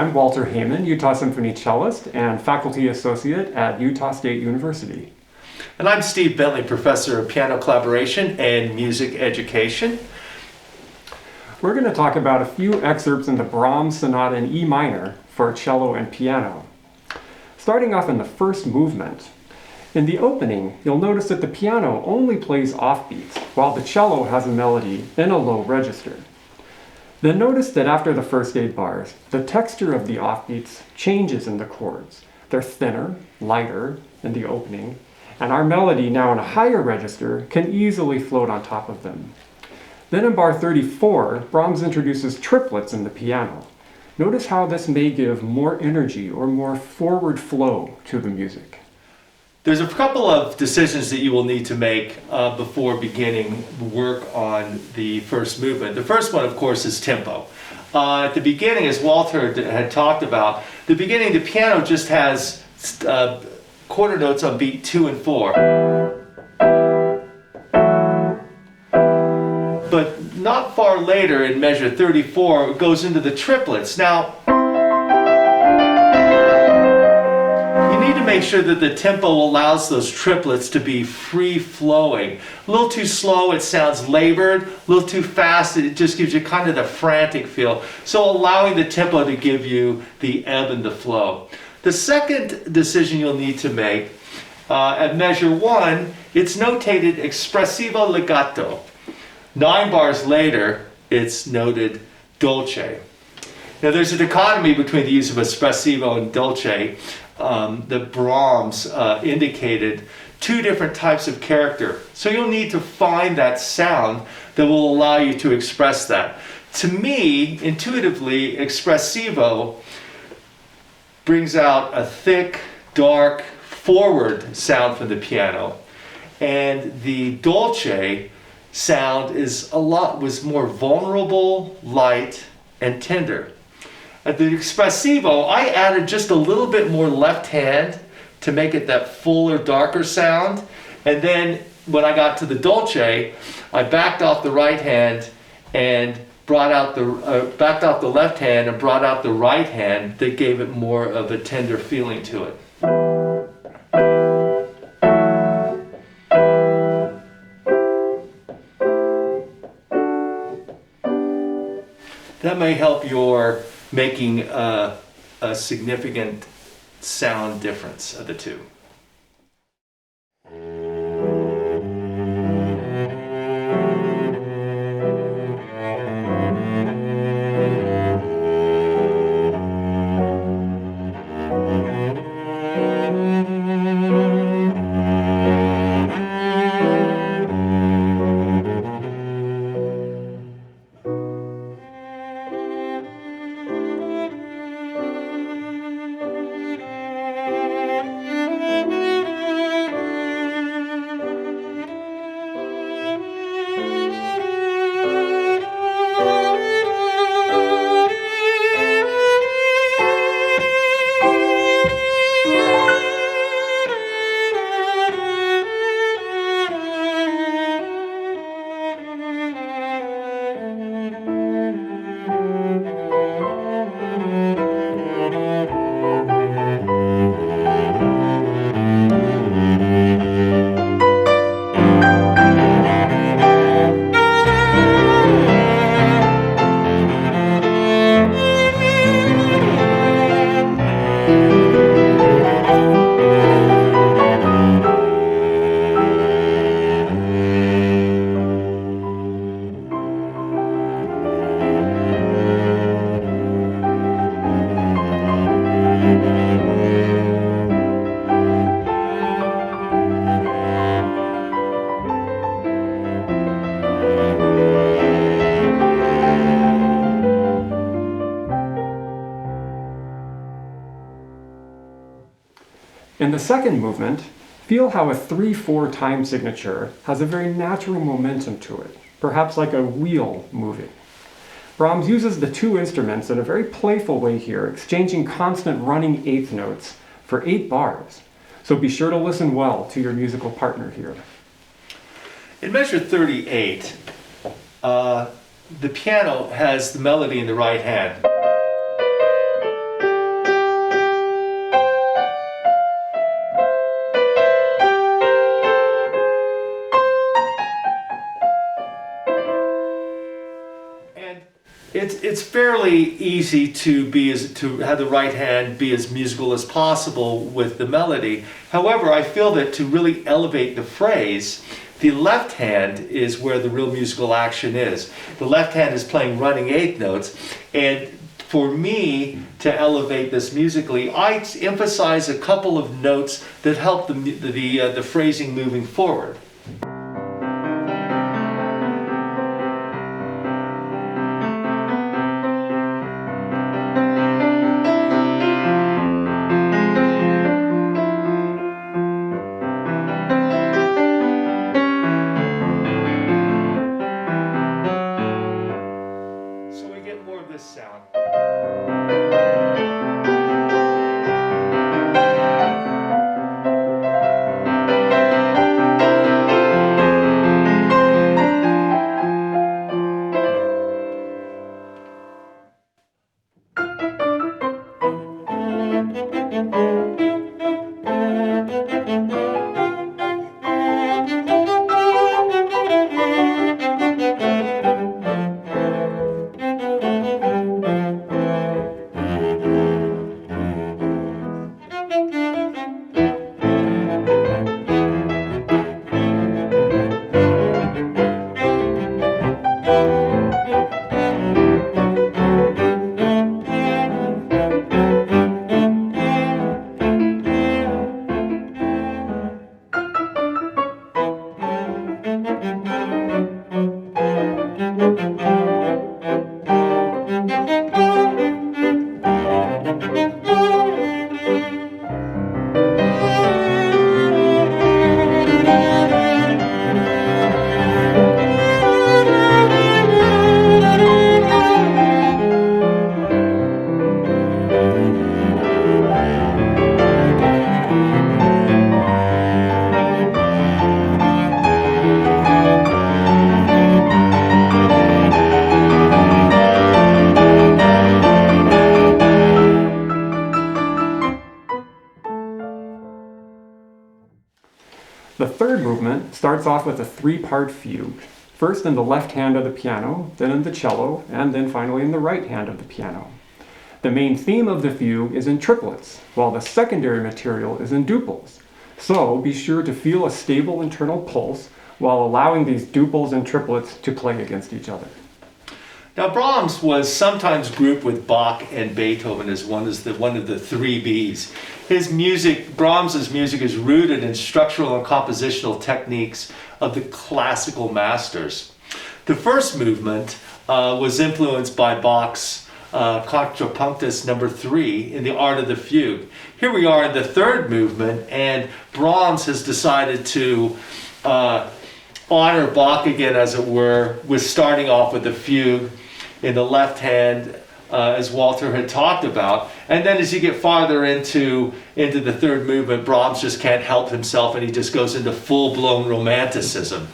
I'm Walter Haman, Utah Symphony cellist and faculty associate at Utah State University. And I'm Steve Bentley, professor of piano collaboration and music education. We're going to talk about a few excerpts in the Brahms Sonata in E minor for cello and piano. Starting off in the first movement. In the opening, you'll notice that the piano only plays offbeats, while the cello has a melody in a low register. Then notice that after the first 8 bars, the texture of the offbeats changes in the chords. They're thinner, lighter in the opening, and our melody, now in a higher register, can easily float on top of them. Then in bar 34, Brahms introduces triplets in the piano. Notice how this may give more energy or more forward flow to the music. There's a couple of decisions that you will need to make before beginning work on the first movement. The first one, of course, is tempo. At the beginning, as Walter had talked about, the beginning, the piano just has quarter notes on beat 2 and 4. But not far later in measure 34, it goes into the triplets. Now, make sure that the tempo allows those triplets to be free-flowing. A little too slow, it sounds labored. A little too fast, it just gives you kind of the frantic feel. So allowing the tempo to give you the ebb and the flow. The second decision you'll need to make, at measure 1, it's notated espressivo legato. 9 bars later, it's noted dolce. Now there's a dichotomy between the use of espressivo and dolce. The Brahms indicated 2 different types of character. So you'll need to find that sound that will allow you to express that. To me, intuitively, espressivo brings out a thick, dark, forward sound from the piano. And the dolce sound was more vulnerable, light, and tender. At the espressivo, I added just a little bit more left hand to make it that fuller, darker sound. And then when I got to the dolce, I backed off the right hand and backed off the left hand and brought out the right hand that gave it more of a tender feeling to it. That may help your making a significant sound difference of the two. In the second movement, feel how a 3/4 time signature has a very natural momentum to it, perhaps like a wheel moving. Brahms uses the 2 instruments in a very playful way here, exchanging constant running 8th notes for 8 bars. So be sure to listen well to your musical partner here. In measure 38, the piano has the melody in the right hand. It's fairly easy to have the right hand be as musical as possible with the melody. However, I feel that to really elevate the phrase, the left hand is where the real musical action is. The left hand is playing running eighth notes, and for me to elevate this musically, I emphasize a couple of notes that help the phrasing moving forward. This sound. The third movement starts off with a three-part fugue. First in the left hand of the piano, then in the cello, and then finally in the right hand of the piano. The main theme of the fugue is in triplets, while the secondary material is in duples. So be sure to feel a stable internal pulse while allowing these duples and triplets to play against each other. Now Brahms was sometimes grouped with Bach and Beethoven as one of the three Bs. Brahms's music is rooted in structural and compositional techniques of the classical masters. The first movement was influenced by Bach's Contrapunctus No. 3 in the art of the fugue. Here we are in the third movement, and Brahms has decided to honor Bach again, as it were, with starting off with the fugue in the left hand, as Walter had talked about. And then as you get farther into the third movement, Brahms just can't help himself, and he just goes into full-blown romanticism.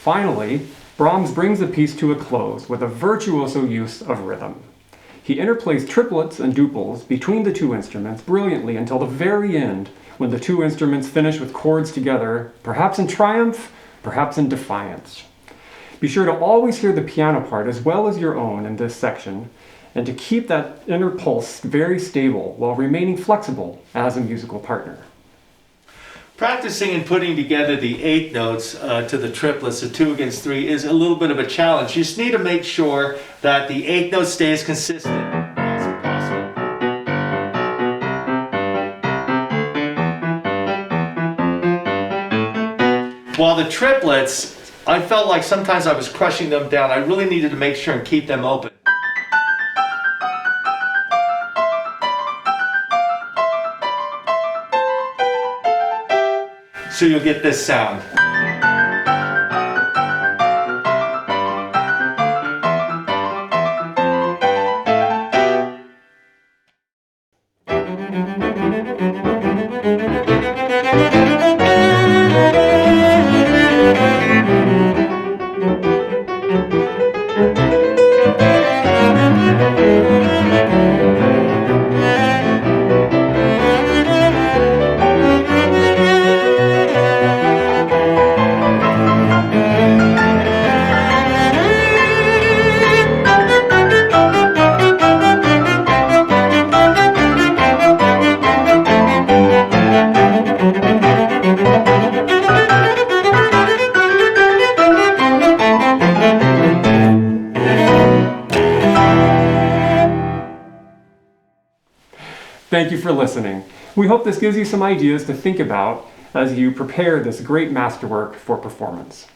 Finally, Brahms brings the piece to a close with a virtuoso use of rhythm. He interplays triplets and duples between the two instruments brilliantly until the very end, when the two instruments finish with chords together, perhaps in triumph, perhaps in defiance. Be sure to always hear the piano part as well as your own in this section, and to keep that inner pulse very stable while remaining flexible as a musical partner. Practicing and putting together the eighth notes to the triplets, the 2 against 3, is a little bit of a challenge. You just need to make sure that the eighth note stays consistent as possible. While the triplets, I felt like sometimes I was crushing them down. I really needed to make sure and keep them open. So you'll get this sound. Thank you for listening. We hope this gives you some ideas to think about as you prepare this great masterwork for performance.